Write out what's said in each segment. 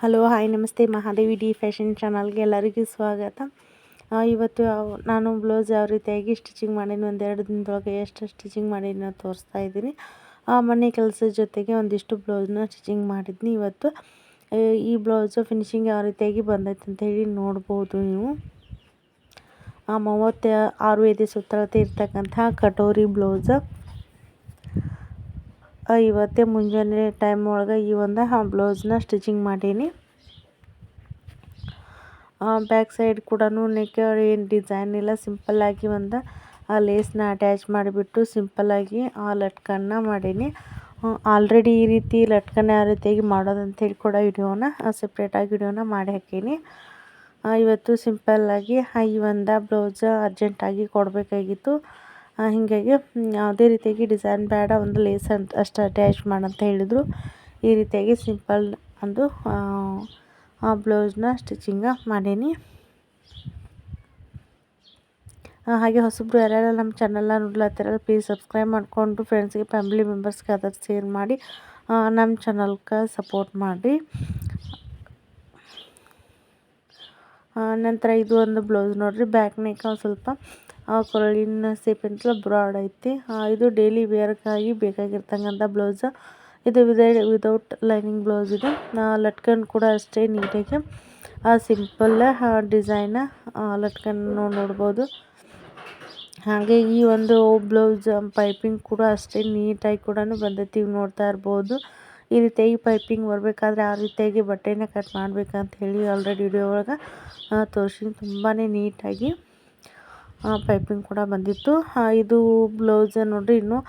Hello hi ನಮಸ್ತೆ Mahadevi D fashion ಚಾನಲ್ಗೆ ಎಲ್ಲರಿಗೂ ಸ್ವಾಗತ. ಇವತ್ತು ನಾನು ಬ್ಲೌಸ್ ಯಾವ ರೀತಿಯಾಗಿ ಸ್ಟಿಚಿಂಗ್ ಮಾಡೀನಿ, ಒಂದೆರಡು ದಿನದೊಳಗೆ ಎಷ್ಟು ಸ್ಟಿಚಿಂಗ್ ಮಾಡೀನಿ ತೋರಿಸ್ತಾ ಇದ್ದೀನಿ. ಮನೆ ಕೆಲಸದ ಜೊತೆಗೆ ಒಂದಿಷ್ಟು ಬ್ಲೌಸ್ನ ಸ್ಟಿಚಿಂಗ್ ಮಾಡಿದ್ನಿ. ಇವತ್ತು ಈ ಬ್ಲೌಸು ಫಿನಿಶಿಂಗ್ ಯಾವ ರೀತಿಯಾಗಿ ಬಂದೈತೆ ಅಂತ ಹೇಳಿ ನೋಡ್ಬೋದು ನೀವು. 36 ಎದೆ ಸುತ್ತಳತೆ ಇರ್ತಕ್ಕಂತಹ ಕಟೋರಿ ಬ್ಲೌಸ್ ಇವತ್ತೇ ಮುಂಜಾನೆ ಟೈಮ್ ಒಳಗೆ ಈ ಒಂದು ಬ್ಲೌಸ್ನ ಸ್ಟಿಚಿಂಗ್ ಮಾಡೀನಿ. ಬ್ಯಾಕ್ ಸೈಡ್ ಕೂಡ ನೆಕ್ ಏನು ಡಿಸೈನ್ ಇಲ್ಲ, ಸಿಂಪಲ್ಲಾಗಿ ಒಂದು ಲೇಸ್ನ ಅಟ್ಯಾಚ್ ಮಾಡಿಬಿಟ್ಟು ಸಿಂಪಲ್ಲಾಗಿ ಲಟ್ಕನ್ನ ಮಾಡೀನಿ. ಆಲ್ರೆಡಿ ಈ ರೀತಿ ಲಟ್ಕನ್ನ ಯಾವ ರೀತಿಯಾಗಿ ಮಾಡೋದಂತೇಳಿ ಕೂಡ ವಿಡಿಯೋನ ಸಪ್ರೇಟಾಗಿ ವಿಡಿಯೋನ ಮಾಡಿ ಹಾಕೀನಿ. ಇವತ್ತು ಸಿಂಪಲ್ಲಾಗಿ ಈ ಒಂದು ಬ್ಲೌಸ್ ಅರ್ಜೆಂಟಾಗಿ ಕೊಡಬೇಕಾಗಿತ್ತು. ಹೀಗಾಗಿ ಯಾವುದೇ ರೀತಿಯಾಗಿ ಡಿಸೈನ್ ಬೇಡ, ಒಂದು ಲೇಸ್ ಅಷ್ಟು ಅಟ್ಯಾಚ್ ಮಾಡಂತ ಹೇಳಿದರು. ಈ ರೀತಿಯಾಗಿ ಸಿಂಪಲ್ ಒಂದು ಬ್ಲೌಸ್ನ ಸ್ಟಿಚಿಂಗ ಮಾಡೀನಿ. ಹಾಗೆ ಹೊಸಬ್ರು ಯಾರ್ಯಾರು ನಮ್ಮ ಚಾನಲ್ನ ನೋಡ್ಲತ್ತಿರಲ್ಲ ಪ್ಲೀಸ್ ಸಬ್ಸ್ಕ್ರೈಬ್ ಮಾಡಿಕೊಂಡು ಫ್ರೆಂಡ್ಸ್ಗೆ ಫ್ಯಾಮಿಲಿ ಮೆಂಬರ್ಸ್ಗೆ ಅದರ ಶೇರ್ ಮಾಡಿ ನಮ್ಮ ಚಾನಲ್ಗೆ ಸಪೋರ್ಟ್ ಮಾಡಿರಿ. ನಂತರ ಇದು ಒಂದು ಬ್ಲೌಸ್ ನೋಡಿರಿ, ಬ್ಯಾಕ್ ನೆಕ್ ಸ್ವಲ್ಪ ಕೊರಳಿನ ಸೇಪ್ ಅಂತ ಬ್ರಾಡ್ ಐತಿ. ಇದು ಡೈಲಿ ವೇರ್ಗಾಗಿ ಬೇಕಾಗಿರ್ತಕ್ಕಂಥ ಬ್ಲೌಸ್. ಇದು ವಿದೌಟ್ ಲೈನಿಂಗ್ ಬ್ಲೌಸ್. ಇದು ಲಟ್ಕನ್ ಕೂಡ ಅಷ್ಟೇ ನೀಟಾಗಿ ಸಿಂಪಲ್ ಡಿಸೈನ್ ಲಟ್ಕನ್ ನೋಡ್ಬೋದು. ಹಾಗೆ ಈ ಒಂದು ಬ್ಲೌಸ್ ಪೈಪಿಂಗ್ ಕೂಡ ಅಷ್ಟೇ ನೀಟಾಗಿ ಕೂಡ ಬಂದೈತಿ. ನೀವು ನೋಡ್ತಾ ಇರ್ಬೋದು. ಈ ರೀತಿಯಾಗಿ ಪೈಪಿಂಗ್ ಬರಬೇಕಾದ್ರೆ ಆ ರೀತಿಯಾಗಿ ಬಟ್ಟೆನ ಕಟ್ ಮಾಡ್ಬೇಕಂತ ಹೇಳಿ ಆಲ್ರೆಡಿ ವಿಡಿಯೋ ಒಳಗೆ ತೋರಿಸಿನಿ. ತುಂಬಾ ನೀಟಾಗಿ ಪೈಪಿಂಗ್ ಕೂಡ ಬಂದಿತ್ತು. ಇದು ಬ್ಲೌಸ್ ನೋಡಿರಿ, ಇನ್ನೂ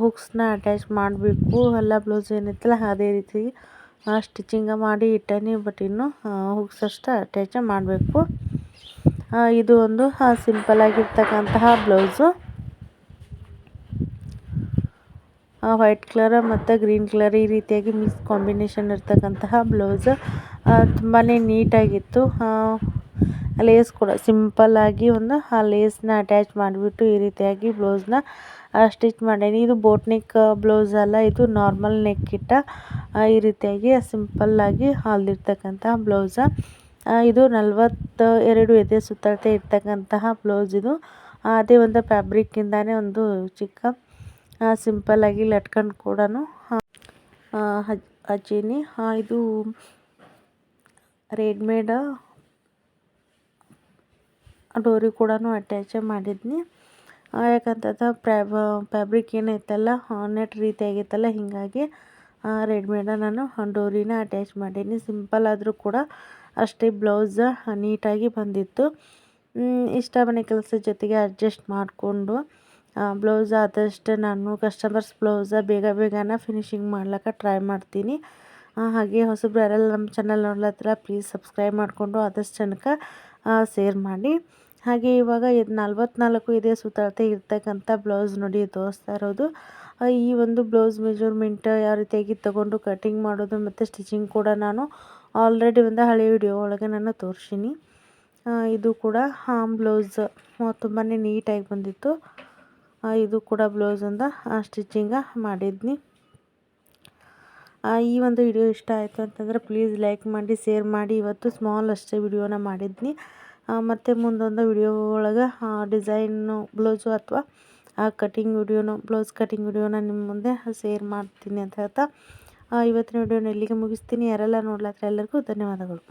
ಹುಕ್ಸ್ನ ಅಟ್ಯಾಚ್ ಮಾಡಬೇಕು. ಎಲ್ಲ ಬ್ಲೌಸ್ ಏನೈತಲ್ಲ ಅದೇ ರೀತಿ ಸ್ಟಿಚಿಂಗ ಮಾಡಿ ಇಟ್ಟನಿ, ಬಟ್ ಇನ್ನು ಹುಕ್ಸ್ ಅಷ್ಟು ಅಟ್ಯಾಚ ಮಾಡಬೇಕು. ಇದು ಒಂದು ಸಿಂಪಲ್ ಆಗಿರ್ತಕ್ಕಂತಹ ಬ್ಲೌಸು. ವೈಟ್ ಕಲರ್ ಮತ್ತು ಗ್ರೀನ್ ಕಲರ್ ಈ ರೀತಿಯಾಗಿ ಮಿಕ್ಸ್ ಕಾಂಬಿನೇಷನ್ ಇರ್ತಕ್ಕಂತಹ ಬ್ಲೌಸ್ ತುಂಬಾ ನೀಟಾಗಿತ್ತು. ಲೇಸ್ ಕೂಡ ಸಿಂಪಲ್ಲಾಗಿ ಒಂದು ಲೇಸ್ನ ಅಟ್ಯಾಚ್ ಮಾಡಿಬಿಟ್ಟು ಈ ರೀತಿಯಾಗಿ ಬ್ಲೌಸ್ನ ಸ್ಟಿಚ್ ಮಾಡೀನಿ. ಇದು ಬೋಟ್ ನೆಕ್ ಬ್ಲೌಸ್ ಅಲ್ಲ, ಇದು ನಾರ್ಮಲ್ ನೆಕ್ ಇಟ್ಟ ಈ ರೀತಿಯಾಗಿ ಸಿಂಪಲ್ಲಾಗಿ ಹೊಲ್ದಿರ್ತಕ್ಕಂಥ ಬ್ಲೌಸ. ಇದು 42 ಎದೆ ಸುತ್ತಳತೆ ಇರ್ತಕ್ಕಂತಹ ಬ್ಲೌಸ್. ಇದು ಅದೇ ಒಂದು ಫ್ಯಾಬ್ರಿಕ್ಕಿಂದಾನೇ ಒಂದು ಚಿಕ್ಕ ಸಿಂಪಲ್ಲಾಗಿ ಲಟ್ಕನ್ ಕೂಡ ಹಚ್ಚೀನಿ. ಇದು ರೆಡಿಮೇಡ್ ಡೋರಿ ಕೂಡ ಅಟ್ಯಾಚ್ ಮಾಡಿದ್ನಿ. ಯಾಕಂತಂದ್ರೆ ಫ್ಯಾಬ್ರಿಕ್ ಏನೈತಲ್ಲ ನೆಟ್ ರೀತಿಯಾಗಿತ್ತಲ್ಲ, ಹೀಗಾಗಿ ರೆಡಿಮೇಡ ನಾನು ಡೋರಿನ ಅಟ್ಯಾಚ್ ಮಾಡೀನಿ. ಸಿಂಪಲ್ ಆದರೂ ಕೂಡ ಅಷ್ಟೇ ಬ್ಲೌಸ್ ನೀಟಾಗಿ ಬಂದಿತ್ತು. ಇಷ್ಟ ಮನೆ ಕೆಲಸದ ಜೊತೆಗೆ ಅಡ್ಜಸ್ಟ್ ಮಾಡಿಕೊಂಡು ಬ್ಲೌಸ್ ಆದಷ್ಟು ನಾನು ಕಸ್ಟಮರ್ಸ್ ಬ್ಲೌಸ ಬೇಗನೆ ಫಿನಿಶಿಂಗ್ ಮಾಡ್ಲಿಕ್ಕೆ ಟ್ರೈ ಮಾಡ್ತೀನಿ. ಹಾಗೆ ಹೊಸಬ್ರು ಯಾರೆಲ್ಲ ನಮ್ಮ ಚಾನಲ್ ನೋಡ್ಲತ್ತಿರ ಪ್ಲೀಸ್ ಸಬ್ಸ್ಕ್ರೈಬ್ ಮಾಡಿಕೊಂಡು ಆದಷ್ಟು ಜನಕ್ಕೆ ಶೇರ್ ಮಾಡಿ. ಹಾಗೆ ಇವಾಗ 44 ಎದೆ ಸುತ್ತಳತೆ ಇರ್ತಕ್ಕಂಥ ಬ್ಲೌಸ್ ನೋಡಿ ತೋರಿಸ್ತಾ ಇರೋದು. ಈ ಒಂದು ಬ್ಲೌಸ್ ಮೆಜರ್ಮೆಂಟ್ ಯಾವ ರೀತಿಯಾಗಿ ತೊಗೊಂಡು ಕಟಿಂಗ್ ಮಾಡೋದು ಮತ್ತು ಸ್ಟಿಚಿಂಗ್ ಕೂಡ ನಾನು ಆಲ್ರೆಡಿ ಒಂದು ಹಳೆ ವಿಡಿಯೋ ಒಳಗೆ ನಾನು ತೋರಿಸೀನಿ. ಇದು ಕೂಡ ಬ್ಲೌಸ್ ತುಂಬಾ ನೀಟಾಗಿ ಬಂದಿತ್ತು. ಇದು ಕೂಡ ಬ್ಲೌಸಿಂದ ಸ್ಟಿಚಿಂಗ ಮಾಡಿದ್ನಿ. ಈ ಒಂದು ವಿಡಿಯೋ ಇಷ್ಟ ಆಯಿತು ಅಂತಂದರೆ ಪ್ಲೀಸ್ ಲೈಕ್ ಮಾಡಿ, ಶೇರ್ ಮಾಡಿ. ಇವತ್ತು ಸ್ಮಾಲ್ ಅಷ್ಟೇ ವಿಡಿಯೋನ ಮಾಡಿದ್ನಿ. ಮತ್ತು ಮುಂದೊಂದು ವಿಡಿಯೋ ಒಳಗೆ ಡಿಸೈನು ಬ್ಲೌಸು ಅಥವಾ ಬ್ಲೌಸ್ ಕಟಿಂಗ್ ವಿಡಿಯೋನ ನಿಮ್ಮ ಮುಂದೆ ಶೇರ್ ಮಾಡ್ತೀನಿ ಅಂತ ಹೇಳ್ತಾ ಇವತ್ತಿನ ವಿಡಿಯೋನ ಇಲ್ಲಿಗೆ ಮುಗಿಸ್ತೀನಿ. ಯಾರೆಲ್ಲ ನೋಡ್ಲತ್ತರ ಎಲ್ಲರಿಗೂ ಧನ್ಯವಾದಗಳು.